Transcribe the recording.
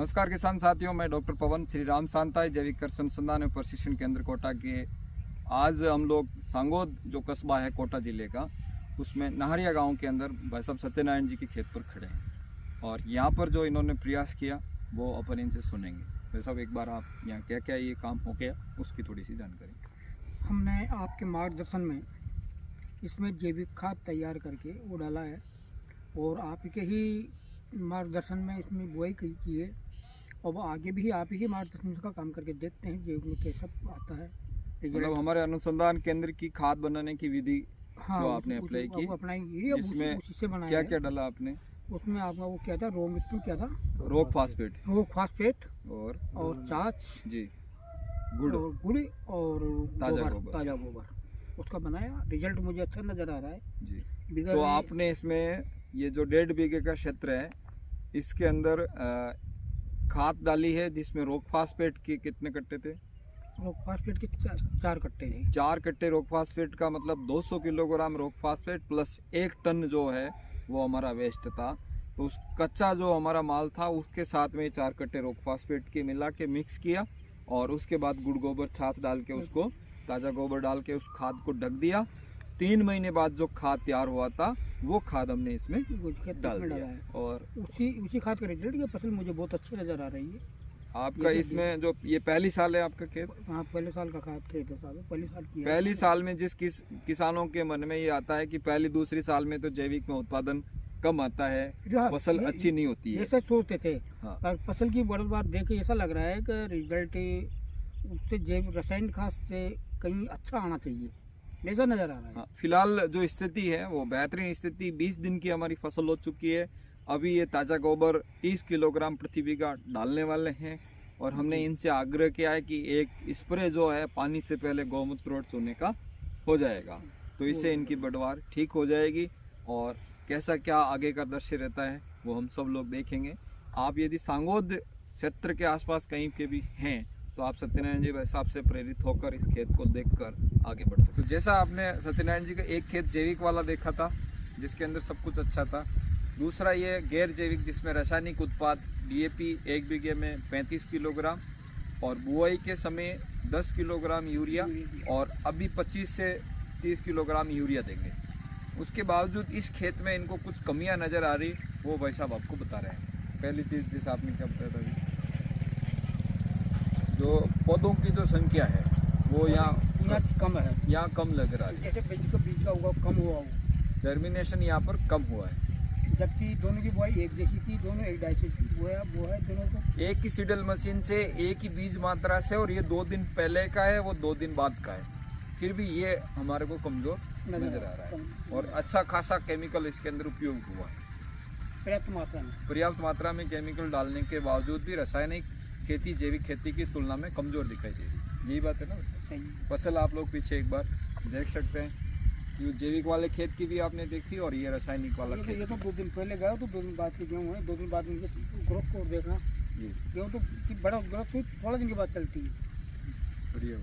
नमस्कार किसान साथियों, मैं डॉक्टर पवन श्री राम सांताई जैविक कृषि अनुसंधान एवं प्रशिक्षण केंद्र कोटा के आज हम लोग सांगोद जो कस्बा है कोटा जिले का, उसमें नहरिया गांव के अंदर भाई साहब सत्यनारायण जी के खेत पर खड़े हैं और यहाँ पर जो इन्होंने प्रयास किया वो अपन इनसे सुनेंगे। भाई साहब एक बार आप यहाँ क्या क्या ये काम हो गया उसकी थोड़ी सी जानकारी। हमने आपके मार्गदर्शन में इसमें जैविक खाद तैयार करके वो डाला है और आपके ही मार्गदर्शन में इसमें बुआई की है और आगे भी आप ही मार्गदर्शन का काम करके देखते हैं जैविक में कैसा आता है। मतलब हमारे अनुसंधान केंद्र की खाद बनाने की विधि हाँ, जो आपने अप्लाई की, जिसमें क्या क्या डाला आपने? उसमें आपका वो क्या था, क्या था, रॉक फास्फेट और चाच जी, गुड़ और ताज़ा गोबर उसका बनाया। रिजल्ट मुझे अच्छा नज़र आ रहा है जी। तो आपने इसमें ये जो 1.5 बीघे का क्षेत्र है इसके अंदर खाद डाली है जिसमें रॉक फास्फेट के कितने कट्टे थे? रॉक फास्फेट के 4 कट्टे थे। 4 कट्टे रॉक फास्फेट का मतलब 200 kilogram rock phosphate plus 1 ton जो है वो हमारा वेस्ट था। तो उस कच्चा जो हमारा माल था उसके साथ में 4 कट्टे रॉक फास्फेट के मिला के मिक्स किया और उसके बाद गुड़ गोबर छाछ डाल के उसको ताज़ा गोबर डाल के उस खाद को ढक दिया। 3 महीने बाद जो खाद तैयार हुआ था वो खाद हमने इसमें डाल दिया है और उसी खाद का रिजल्ट, ये फसल मुझे बहुत अच्छी नज़र आ रही है। आपका इसमें जो ये पहली साल है आपका खेत? हाँ, पहले साल का खाद खेत है साहब, पहली साल में जिस किसानों के मन में ये आता है कि पहली दूसरी साल में तो जैविक में उत्पादन कम आता है, फसल अच्छी नहीं होती है, ऐसे सोचते थे। हाँ। पर फसल की बढ़ोतरी देख के ऐसा लग रहा है कि रिजल्ट उससे जैविक रासायनिक खाद से कहीं अच्छा आना चाहिए, ऐसा नजर आ रहा है। हाँ, फिलहाल जो स्थिति है वो बेहतरीन स्थिति। 20 दिन की हमारी फसल हो चुकी है। अभी ये ताज़ा गोबर 30 किलोग्राम प्रति बीघा डालने वाले हैं और हमने इनसे आग्रह किया है कि एक स्प्रे जो है पानी से पहले गौमूत्र और चूने का हो जाएगा, तो इससे इनकी बढ़वार ठीक हो जाएगी। और कैसा क्या आगे का दृश्य रहता है वो हम सब लोग देखेंगे। आप यदि सांगोद क्षेत्र के आसपास कहीं के भी हैं तो आप सत्यनारायण जी साहब से प्रेरित होकर इस खेत को देखकर आगे बढ़ सकते। तो जैसा आपने सत्यनारायण जी का एक खेत जैविक वाला देखा था जिसके अंदर सब कुछ अच्छा था, दूसरा ये गैर जैविक जिसमें रासायनिक उत्पाद DAP 1 बीघे में 35 किलोग्राम और बुआई के समय 10 किलोग्राम यूरिया और अभी 25 से 30 किलोग्राम यूरिया देंगे। उसके बावजूद इस खेत में इनको कुछ कमियां नज़र आ रही, वो भाई साहब आपको बता रहे हैं। पहली चीज़ जैसे आपने क्या बताया था, जो पौधों की जो संख्या है वो यहाँ कम है, यहाँ कम लग रहा है, जैसे बीज का हुआ कम हुआ, जर्मिनेशन यहाँ पर कम हुआ है। जबकि दोनों की बुआई एक जैसी थी, दोनों एक जैसी वो है दोनों को एक ही सीडल मशीन से एक ही बीज मात्रा से, और ये 2 दिन पहले का है वो 2 दिन बाद का है, फिर भी ये हमारे को कमजोर नजर आ रहा है। और अच्छा खासा केमिकल इसके अंदर उपयोग हुआ है, पर्याप्त मात्रा में केमिकल डालने के बावजूद भी रासायनिक खेती जैविक खेती की तुलना में कमजोर दिखाई दे रही। यही बात है ना। फसल आप लोग पीछे एक बार देख सकते हैं, ये जैविक वाले खेत की भी आपने देखी और ये रासायनिक वाला खेत। ये तो 2 दिन पहले गया तो 2 दिन बाद के गेहूँ है, 2 दिन बाद इनके ग्रोथ को देखना। गेहूँ तो बड़ा ग्रोथ हुई 16 दिन के बाद चलती है। बढ़िया।